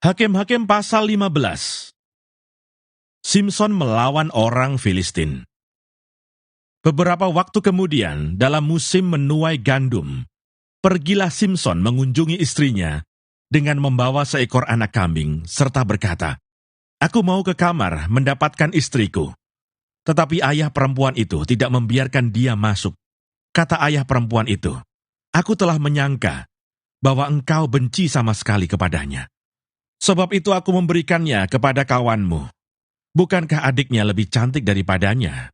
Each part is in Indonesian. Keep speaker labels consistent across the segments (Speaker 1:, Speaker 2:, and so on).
Speaker 1: Hakim-Hakim pasal 15. Simson melawan orang Filistin. Beberapa waktu kemudian, dalam musim menuai gandum, pergilah Simson mengunjungi istrinya dengan membawa seekor anak kambing, serta berkata, "Aku mau ke kamar mendapatkan istriku." Tetapi ayah perempuan itu tidak membiarkan dia masuk. Kata ayah perempuan itu, "Aku telah menyangka bahwa engkau benci sama sekali kepadanya. Sebab itu aku memberikannya kepada kawanmu. Bukankah adiknya lebih cantik daripadanya?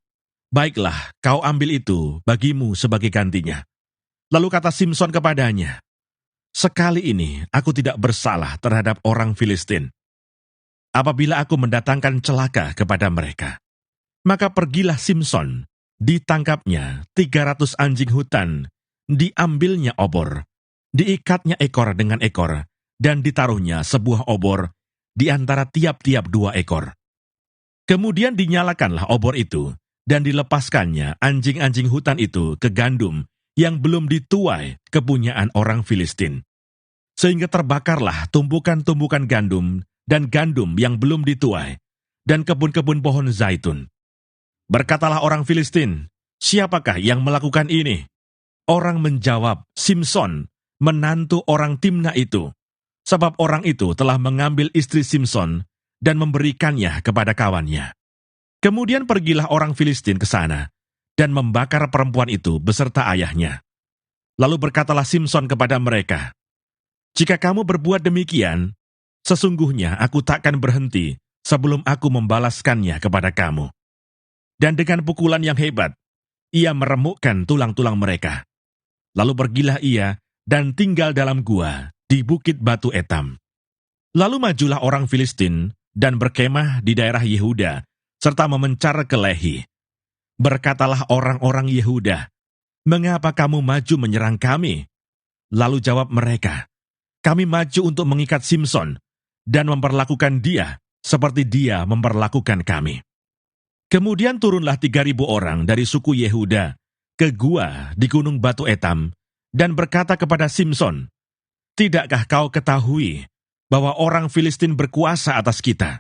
Speaker 1: Baiklah, kau ambil itu bagimu sebagai gantinya." Lalu kata Simson kepadanya, "Sekali ini aku tidak bersalah terhadap orang Filistin. Apabila aku mendatangkan celaka kepada mereka." Maka pergilah Simson, ditangkapnya 300 anjing hutan, diambilnya obor, diikatnya ekor dengan ekor, dan ditaruhnya sebuah obor di antara tiap-tiap 2 ekor. Kemudian dinyalakanlah obor itu, dan dilepaskannya anjing-anjing hutan itu ke gandum yang belum dituai kepunyaan orang Filistin. Sehingga terbakarlah tumbukan-tumbukan gandum dan gandum yang belum dituai, dan kebun-kebun pohon zaitun. Berkatalah orang Filistin, "Siapakah yang melakukan ini?" Orang menjawab, "Simson, menantu orang Timna itu, sebab orang itu telah mengambil istri Simson dan memberikannya kepada kawannya." Kemudian pergilah orang Filistin ke sana dan membakar perempuan itu beserta ayahnya. Lalu berkatalah Simson kepada mereka, "Jika kamu berbuat demikian, sesungguhnya aku takkan berhenti sebelum aku membalaskannya kepada kamu." Dan dengan pukulan yang hebat, ia meremukkan tulang-tulang mereka. Lalu pergilah ia dan tinggal dalam gua di bukit Batu Etam. Lalu majulah orang Filistin dan berkemah di daerah Yehuda, serta memencar ke Lehi. Berkatalah orang-orang Yehuda, "Mengapa kamu maju menyerang kami?" Lalu jawab mereka, "Kami maju untuk mengikat Simson dan memperlakukan dia seperti dia memperlakukan kami." Kemudian turunlah 3.000 orang dari suku Yehuda ke gua di gunung Batu Etam dan berkata kepada Simson, "Tidakkah kau ketahui bahwa orang Filistin berkuasa atas kita?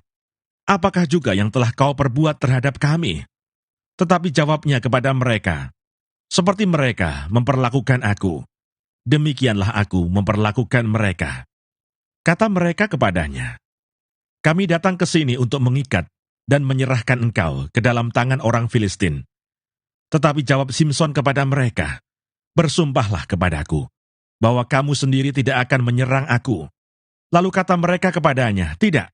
Speaker 1: Apakah juga yang telah kau perbuat terhadap kami?" Tetapi jawabnya kepada mereka, "Seperti mereka memperlakukan aku, demikianlah aku memperlakukan mereka." Kata mereka kepadanya, "Kami datang ke sini untuk mengikat dan menyerahkan engkau ke dalam tangan orang Filistin." Tetapi jawab Simson kepada mereka, "Bersumpahlah kepadaku, bahwa kamu sendiri tidak akan menyerang aku." Lalu kata mereka kepadanya, "Tidak,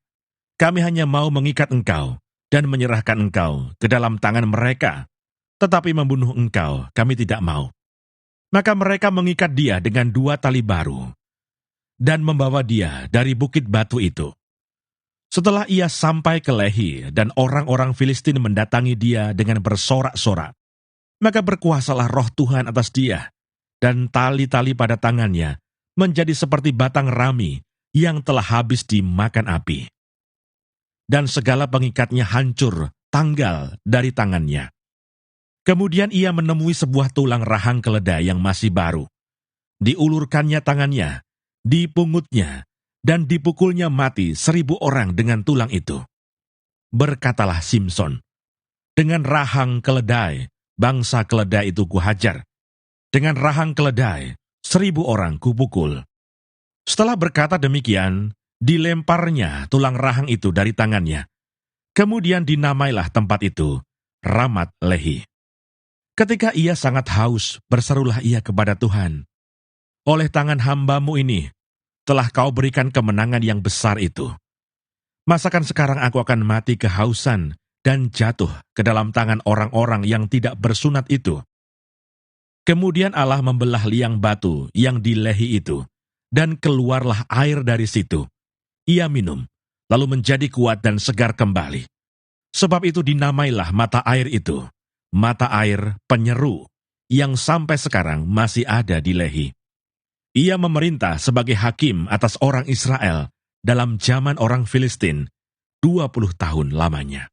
Speaker 1: kami hanya mau mengikat engkau dan menyerahkan engkau ke dalam tangan mereka, tetapi membunuh engkau kami tidak mau." Maka mereka mengikat dia dengan 2 tali baru, dan membawa dia dari bukit batu itu. Setelah ia sampai ke Lehi dan orang-orang Filistin mendatangi dia dengan bersorak-sorak, maka berkuasalah roh Tuhan atas dia, dan tali-tali pada tangannya menjadi seperti batang rami yang telah habis dimakan api. Dan segala pengikatnya hancur, tanggal dari tangannya. Kemudian ia menemui sebuah tulang rahang keledai yang masih baru. Diulurkannya tangannya, dipungutnya, dan dipukulnya mati 1.000 orang dengan tulang itu. Berkatalah Simson, "Dengan rahang keledai, bangsa keledai itu kuhajar. Dengan rahang keledai, 1.000 orang kupukul." Setelah berkata demikian, dilemparnya tulang rahang itu dari tangannya. Kemudian dinamailah tempat itu Ramat Lehi. Ketika ia sangat haus, berserulah ia kepada Tuhan, "Oleh tangan hamba-Mu ini, telah kau berikan kemenangan yang besar itu. Masakan sekarang aku akan mati kehausan dan jatuh ke dalam tangan orang-orang yang tidak bersunat itu?" Kemudian Allah membelah liang batu yang di Lehi itu, dan keluarlah air dari situ. Ia minum, lalu menjadi kuat dan segar kembali. Sebab itu dinamailah mata air itu, mata air penyeru, yang sampai sekarang masih ada di Lehi. Ia memerintah sebagai hakim atas orang Israel dalam zaman orang Filistin 20 tahun lamanya.